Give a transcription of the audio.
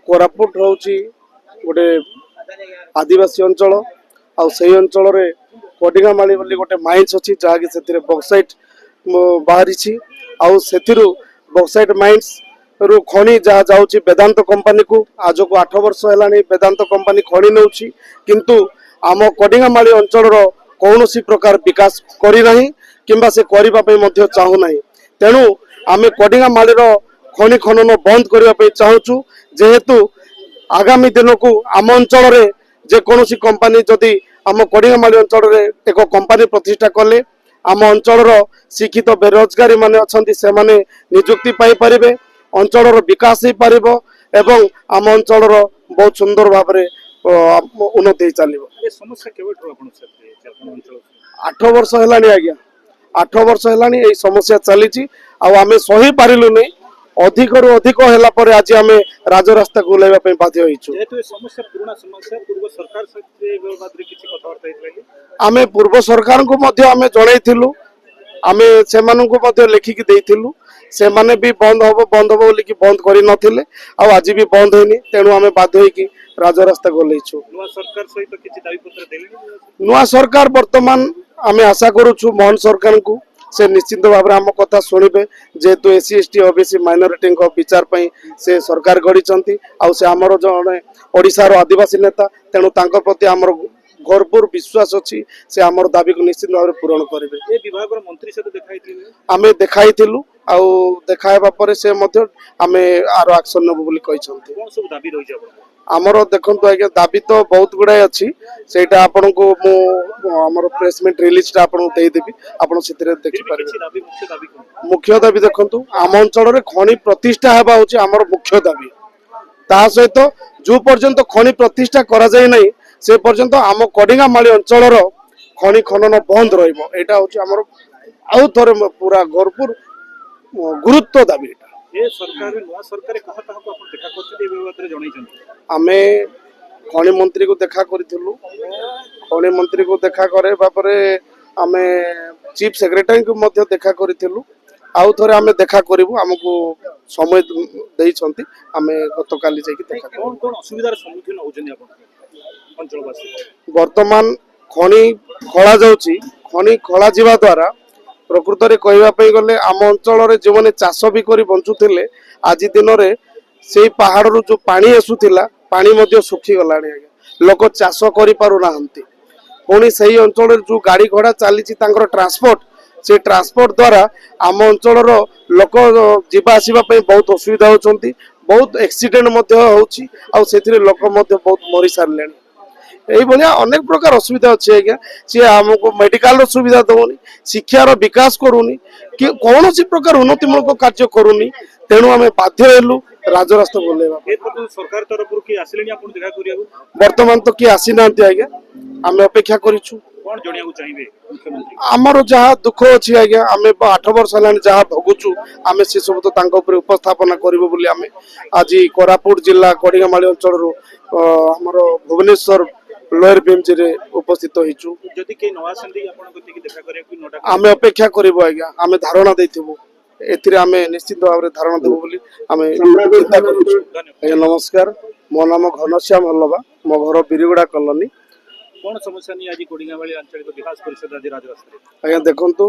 कोरापुट होची गोटे आदिवासी अंचल आई अंचल कोडिगामाली बोली गोटे माइन्स अच्छी जहाँकि से बक्साइट बाहरी बक्साइट माइन्स रु खनि जहाँ जाऊँच वेदांत कंपनी को आज को 8 वर्ष है वेदांत कंपनी खनि नौ किंतु आम कोडिगामाली अंचल कौन प्रकार विकास करना कि से करने चाहूना तेणु आम कोडिगामाली खनि खनन बंद करने चाहूँ जेहेतु आगामी दिन को आम अंचल जेकोसी कंपनी जदि आम कोडिगामाली अंचल एक कंपनी प्रतिष्ठा कले आम अंचल शिक्षित बेरोजगारी माने अछंती से माने नियुक्ति पाई परिबे अंचल विकास हो पार एवं आम अंचल बहुत सुंदर भाव उन्नति चलो 8 वर्ष है आज्ञा 8 वर्ष है समस्या चली आम सही पारिलु नहीं अधिक रु अधिक है आज आम राजरास्ता को ओह्लैवा बाध्य आम पूर्व सरकार को जनइलु आम से लिखिकी देइलु से माने भी बंद हम बोली बंद कर नथिले आज भी बंद होनी तेणु आम बाध्य होइकी राजरास्ता को ओह्लैछु नुआ सरकार वर्तमान आम आशा करुछु मोहन सरकार को से निश्चित भाव में आम कथा शुणे जेहेतु एससी एसटी ओबीसी माइनोरिटी विचार से सरकार गढ़ी से आमर जड़े ओडिशार आदिवासी नेता तेणु प्रति आमर भरपूर विश्वास अच्छी से आमर दाबी को निश्चित भाव में पूरण करेंगे मंत्री से आम देखाई देखाइबा पर से आम आर एक्शन नबु बोली कहिसंती आमर देखु आज्ञा दाबी तो बहुत गुड़ाए अच्छी से आपन को आमर प्रेसमेंट रिलीज आपको देदेवी आपड़ से देखिपारे मुख्य दाबी देखु आम अंचल खनि प्रतिष्ठा होगा हूँ आमर मुख्य दाबी ता सहित जो पर्यंत खनि प्रतिष्ठा करा जाए नहीं से पर्यंत आम कोडिगामाली अंचल खनि खनन बंद रहा हूँ आउ थे पूरा भरपूर गुरुत्व दाबी आमे खनि मंत्री को देखा करूँ खनि मंत्री को देखा करे आमे चीफ सेक्रेटरी को मध्य देखा करूँ आउ थे आम देखा करूँ आमको समय देइछंती आमे गतकाली जाइए देखा वर्तमान खनि खला जाउची खनि खला जीवा द्वारा प्रकृत में कहवाई गले आम अंचल जो मैंने चाष भी कर बंचुले आज दिन में से पहाड़ रू जो पानी आसूला पानी सुखी गला लोक चाष कर पुणी से अंचल जो गाड़ी घोड़ा चली ट्रांसपोर्ट से ट्रांसपोर्ट द्वारा आम अंचल लोक जीवा आसवा बहुत असुविधा होती बहुत एक्सीडेंट हो लोक बहुत मरी सारे ये अनेक प्रकार असुविधा अच्छी आज्ञा सी आमको मेडिकल सुविधा दौनी शिक्षार विकास करूनी कि कौन सी प्रकार उन्नतिमूलक कार्य करूनी तेणु आम बाध्य हेलु राजरास्ता बोलेगा सरकार तरफ वर्तमान तो किए आसी ना आज्ञा आम अपेक्षा करूँ आमर जहाँ दुख अच्छी आज्ञा आम 8 वर्ष है जहाँ भोगुचु आम से सब तो उपस्थापना करूँ आम आज कोरापुट जिला कोडिगामाली अंचल आमर भुवनेश्वर लोअर बीएमसी रे उपस्थित होइछु आम अपेक्षा करूँ आज्ञा आम धारणा देथिबु एथिरे आम निश्चित भाव में धारणा देबु बोली आम चिंता करूँ नमस्कार मो नाम घनश्याम हल्लवा मो घर बिरिगुड़ा कॉलोनी कौन समस्या नहीं आज कोडिगामाली आंचलिक विकास परिषद आज राजरास्ता आज्ञा देखंतु